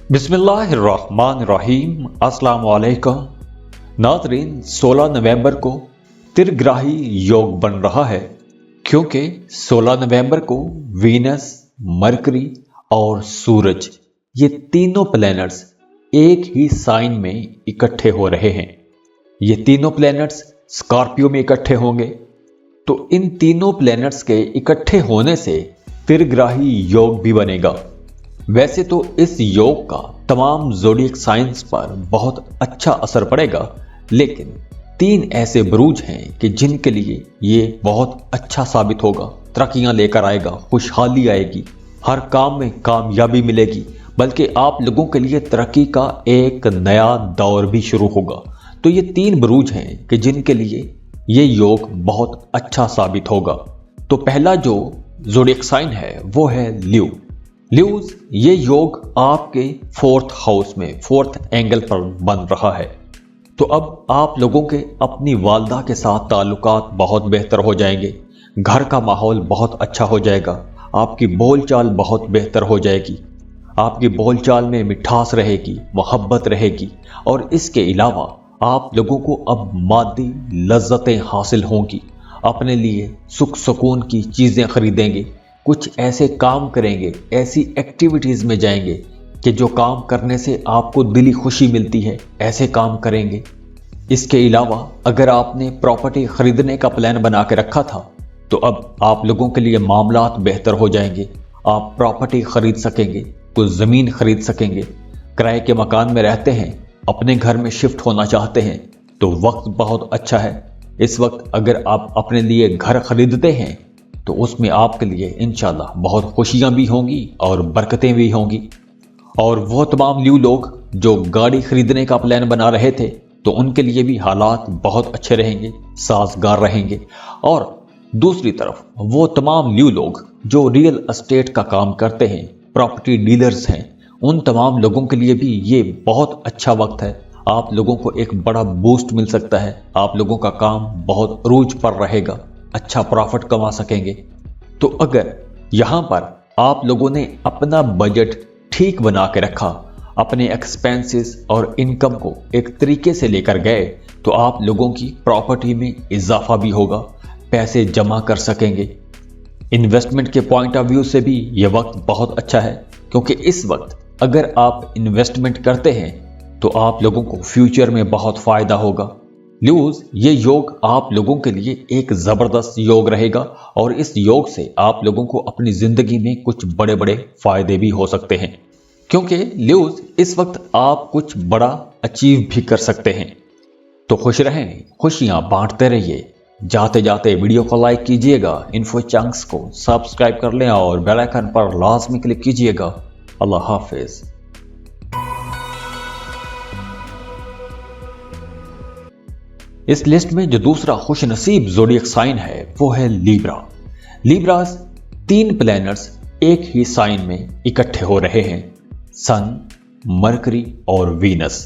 बिस्मिल्लाहिर्रहमानिर्रहीम। अस्सलाम वालेकुम नाज़रीन, 16 नवंबर को त्रिग्राही योग बन रहा है क्योंकि 16 नवंबर को वीनस, मरकरी और सूरज ये तीनों प्लैनेट्स एक ही साइन में इकट्ठे हो रहे हैं। ये तीनों प्लैनेट्स स्कॉर्पियो में इकट्ठे होंगे। तो इन तीनों प्लैनेट्स के इकट्ठे होने से त्रिग्राही योग भी बनेगा। वैसे तो इस योग का तमाम ज़ोडिएक साइंस पर बहुत अच्छा असर पड़ेगा, लेकिन 3 ऐसे बुरूज हैं कि जिनके लिए ये बहुत अच्छा साबित होगा। तरक्कियां लेकर आएगा, खुशहाली आएगी, हर काम में कामयाबी मिलेगी, बल्कि आप लोगों के लिए तरक्की का एक नया दौर भी शुरू होगा। तो ये 3 बुरूज हैं कि जिनके लिए ये योग बहुत अच्छा साबित होगा। तो पहला जो ज़ोडिएक साइन है वो है ल्यू। ल्यूज, ये योग आपके 4th हाउस में 4th एंगल पर बन रहा है। तो अब आप लोगों के अपनी वालदा के साथ ताल्लुकात बहुत बेहतर हो जाएंगे, घर का माहौल बहुत अच्छा हो जाएगा, आपकी बोलचाल बहुत बेहतर हो जाएगी, आपकी बोलचाल में मिठास रहेगी, मोहब्बत रहेगी, और इसके अलावा आप लोगों को अब मादी लज्जतें हासिल होंगी। अपने लिए सुख सुकून की चीज़ें खरीदेंगे, कुछ ऐसे काम करेंगे, ऐसी एक्टिविटीज़ में जाएंगे कि जो काम करने से आपको दिली खुशी मिलती है, ऐसे काम करेंगे। इसके अलावा अगर आपने प्रॉपर्टी खरीदने का प्लान बना के रखा था तो अब आप लोगों के लिए मामलात बेहतर हो जाएंगे। आप प्रॉपर्टी खरीद सकेंगे, कुछ ज़मीन खरीद सकेंगे। किराए के मकान में रहते हैं, अपने घर में शिफ्ट होना चाहते हैं तो वक्त बहुत अच्छा है। इस वक्त अगर आप अपने लिए घर खरीदते हैं तो उसमें आपके लिए इंशाल्लाह बहुत खुशियां भी होंगी और बरकतें भी होंगी। और वो तमाम ल्यू लोग जो गाड़ी खरीदने का प्लान बना रहे थे तो उनके लिए भी हालात बहुत अच्छे रहेंगे, साजगार रहेंगे। और दूसरी तरफ वो तमाम ल्यू लोग जो रियल एस्टेट का काम करते हैं, प्रॉपर्टी डीलर्स हैं, उन तमाम लोगों के लिए भी ये बहुत अच्छा वक्त है। आप लोगों को एक बड़ा बूस्ट मिल सकता है, आप लोगों का काम बहुत रूज पर रहेगा, अच्छा प्रॉफिट कमा सकेंगे। तो अगर यहाँ पर आप लोगों ने अपना बजट ठीक बना के रखा, अपने एक्सपेंसेस और इनकम को एक तरीके से लेकर गए तो आप लोगों की प्रॉपर्टी में इजाफा भी होगा, पैसे जमा कर सकेंगे। इन्वेस्टमेंट के पॉइंट ऑफ व्यू से भी ये वक्त बहुत अच्छा है, क्योंकि इस वक्त अगर आप इन्वेस्टमेंट करते हैं तो आप लोगों को फ्यूचर में बहुत फायदा होगा। ल्यूज, ये योग आप लोगों के लिए एक ज़बरदस्त योग रहेगा और इस योग से आप लोगों को अपनी ज़िंदगी में कुछ बड़े बड़े फ़ायदे भी हो सकते हैं, क्योंकि ल्यूज इस वक्त आप कुछ बड़ा अचीव भी कर सकते हैं। तो खुश रहें, खुशियां बांटते रहिए। जाते जाते वीडियो को लाइक कीजिएगा, इन्फो चंक्स को सब्सक्राइब कर लें और बेल आइकन पर लाजमी क्लिक कीजिएगा। अल्लाह हाफिज़। इस लिस्ट में जो दूसरा खुश नसीब ज़ोडिएक साइन है वो है लीब्रा। लीब्रास 3 प्लैनेट्स एक ही साइन में इकट्ठे हो रहे हैं, सन, मरकरी और वीनस।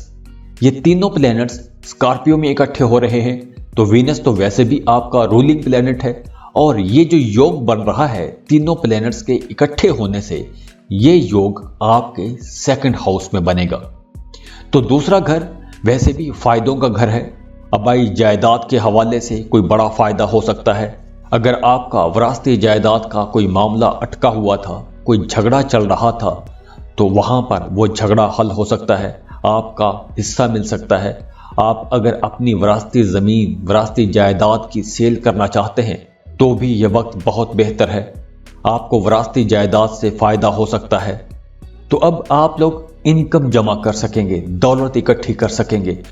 ये तीनों प्लैनेट्स स्कॉर्पियो में इकट्ठे हो रहे हैं। तो वीनस तो वैसे भी आपका रूलिंग प्लैनेट है, और ये जो योग बन रहा है तीनों प्लैनेट्स के इकट्ठे होने से, ये योग आपके 2nd हाउस में बनेगा। तो दूसरा घर वैसे भी फायदों का घर है। आबाई जायदाद के हवाले से कोई बड़ा फायदा हो सकता है। अगर आपका विरासती जायदाद का कोई मामला अटका हुआ था, कोई झगड़ा चल रहा था, तो वहां पर वो झगड़ा हल हो सकता है, आपका हिस्सा मिल सकता है। आप अगर अपनी विरासती ज़मीन, विरासती जायदाद की सेल करना चाहते हैं तो भी ये वक्त बहुत बेहतर है, आपको विरासती जायदाद से फ़ायदा हो सकता है। तो अब आप लोग इनकम जमा कर सकेंगे, दौलत इकट्ठी कर सकेंगे,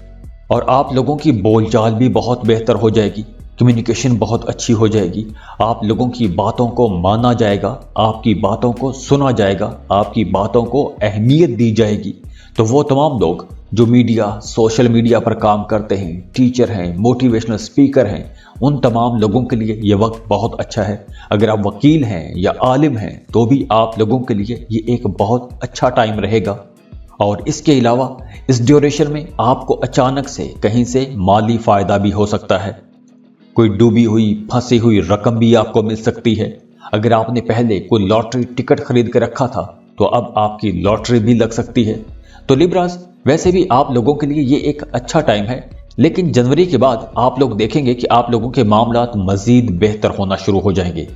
और आप लोगों की बोलचाल भी बहुत बेहतर हो जाएगी, कम्युनिकेशन बहुत अच्छी हो जाएगी। आप लोगों की बातों को माना जाएगा, आपकी बातों को सुना जाएगा, आपकी बातों को अहमियत दी जाएगी। तो वो तमाम लोग जो मीडिया, सोशल मीडिया पर काम करते हैं, टीचर हैं, मोटिवेशनल स्पीकर हैं, उन तमाम लोगों के लिए ये वक्त बहुत अच्छा है। अगर आप वकील हैं या आलिम हैं तो भी आप लोगों के लिए ये एक बहुत अच्छा टाइम रहेगा। और इसके अलावा इस ड्यूरेशन में आपको अचानक से कहीं से माली फायदा भी हो सकता है। कोई डूबी हुई, फंसी हुई रकम भी आपको मिल सकती है। अगर आपने पहले कोई लॉटरी टिकट खरीद कर रखा था तो अब आपकी लॉटरी भी लग सकती है। तो लिब्रास, वैसे भी आप लोगों के लिए ये एक अच्छा टाइम है, लेकिन जनवरी के बाद आप लोग देखेंगे कि आप लोगों के मामलात मजीद बेहतर होना शुरू हो जाएंगे।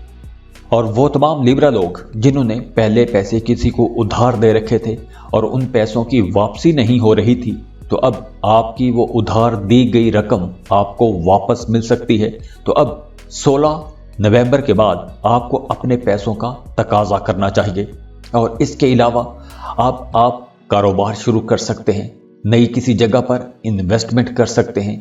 और वो तमाम लिब्रा लोग जिन्होंने पहले पैसे किसी को उधार दे रखे थे और उन पैसों की वापसी नहीं हो रही थी, तो अब आपकी वो उधार दी गई रकम आपको वापस मिल सकती है। तो अब 16 नवंबर के बाद आपको अपने पैसों का तकाजा करना चाहिए। और इसके अलावा आप कारोबार शुरू कर सकते हैं, नई किसी जगह पर इन्वेस्टमेंट कर सकते हैं,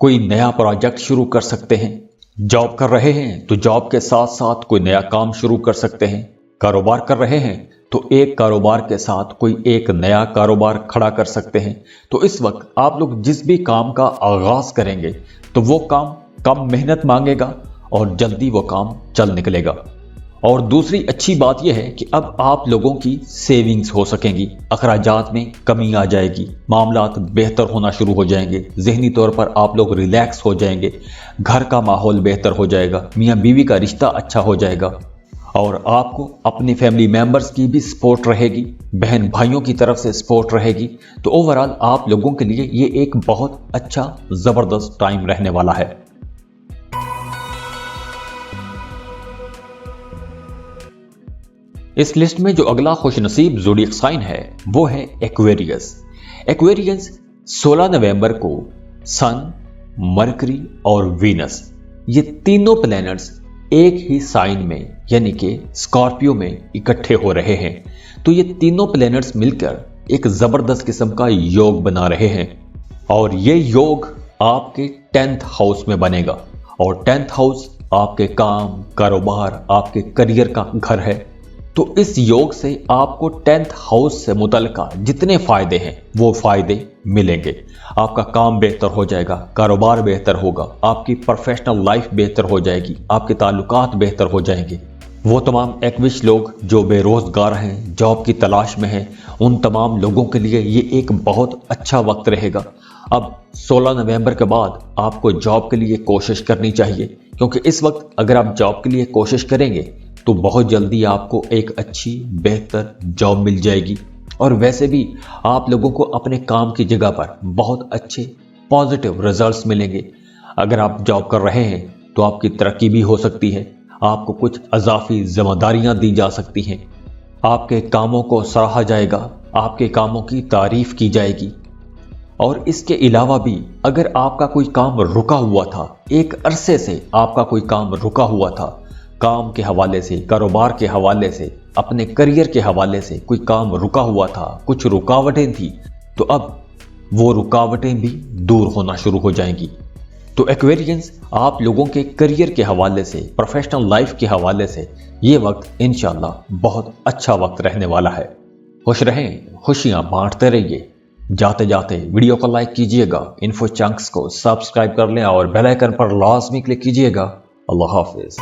कोई नया प्रोजेक्ट शुरू कर सकते हैं। जॉब कर रहे हैं तो जॉब के साथ साथ कोई नया काम शुरू कर सकते हैं। कारोबार कर रहे हैं तो एक कारोबार के साथ कोई एक नया कारोबार खड़ा कर सकते हैं। तो इस वक्त आप लोग जिस भी काम का आगाज करेंगे तो वो काम कम मेहनत मांगेगा और जल्दी वो काम चल निकलेगा। और दूसरी अच्छी बात यह है कि अब आप लोगों की सेविंग्स हो सकेंगी, अखराजात में कमी आ जाएगी, मामलात बेहतर होना शुरू हो जाएंगे, जहनी तौर पर आप लोग रिलैक्स हो जाएंगे, घर का माहौल बेहतर हो जाएगा, मियाँ बीवी का रिश्ता अच्छा हो जाएगा और आपको अपनी फैमिली मेंबर्स की भी सपोर्ट रहेगी, बहन भाइयों की तरफ से सपोर्ट रहेगी। तो ओवरऑल आप लोगों के लिए ये एक बहुत अच्छा ज़बरदस्त टाइम रहने वाला है। इस लिस्ट में जो अगला खुशनसीब ज़ोडिएक साइन है वो है एक्वेरियस। एक्वेरियस 16 नवंबर को सन, मरकरी और वीनस, ये तीनों प्लैनेट्स एक ही साइन में यानी कि स्कॉर्पियो में इकट्ठे हो रहे हैं। तो ये तीनों प्लैनेट्स मिलकर एक जबरदस्त किस्म का योग बना रहे हैं और ये योग आपके 10th हाउस में बनेगा। और 10th हाउस आपके काम, कारोबार, आपके करियर का घर है। तो इस योग से आपको 10th हाउस से मुतल्लिका जितने फायदे हैं वो फायदे मिलेंगे। आपका काम बेहतर हो जाएगा, कारोबार बेहतर होगा, आपकी प्रोफेशनल लाइफ बेहतर हो जाएगी, आपके ताल्लुकात बेहतर हो जाएंगे। वो तमाम एक्विश लोग जो बेरोजगार हैं, जॉब की तलाश में हैं, उन तमाम लोगों के लिए ये एक बहुत अच्छा वक्त रहेगा। अब 16 नवंबर के बाद आपको जॉब के लिए कोशिश करनी चाहिए, क्योंकि इस वक्त अगर आप जॉब के लिए कोशिश करेंगे तो बहुत जल्दी आपको एक अच्छी बेहतर जॉब मिल जाएगी। और वैसे भी आप लोगों को अपने काम की जगह पर बहुत अच्छे पॉजिटिव रिजल्ट्स मिलेंगे। अगर आप जॉब कर रहे हैं तो आपकी तरक्की भी हो सकती है, आपको कुछ अजाफी जिम्मेदारियां दी जा सकती हैं, आपके कामों को सराहा जाएगा, आपके कामों की तारीफ की जाएगी। और इसके अलावा भी अगर आपका कोई काम रुका हुआ था, एक अरसे से आपका कोई काम रुका हुआ था, काम के हवाले से, कारोबार के हवाले से, अपने करियर के हवाले से कोई काम रुका हुआ था, कुछ रुकावटें थी, तो अब वो रुकावटें भी दूर होना शुरू हो जाएंगी। तो एक्वेरियंस, आप लोगों के करियर के हवाले से, प्रोफेशनल लाइफ के हवाले से ये वक्त इंशाल्लाह बहुत अच्छा वक्त रहने वाला है। खुश रहें, खुशियां बांटते रहिए। जाते जाते वीडियो को लाइक कीजिएगा, इन्फो चंक्स को सब्सक्राइब कर लें और बेल आइकन पर लाजमी क्लिक कीजिएगा। अल्लाह हाफिज।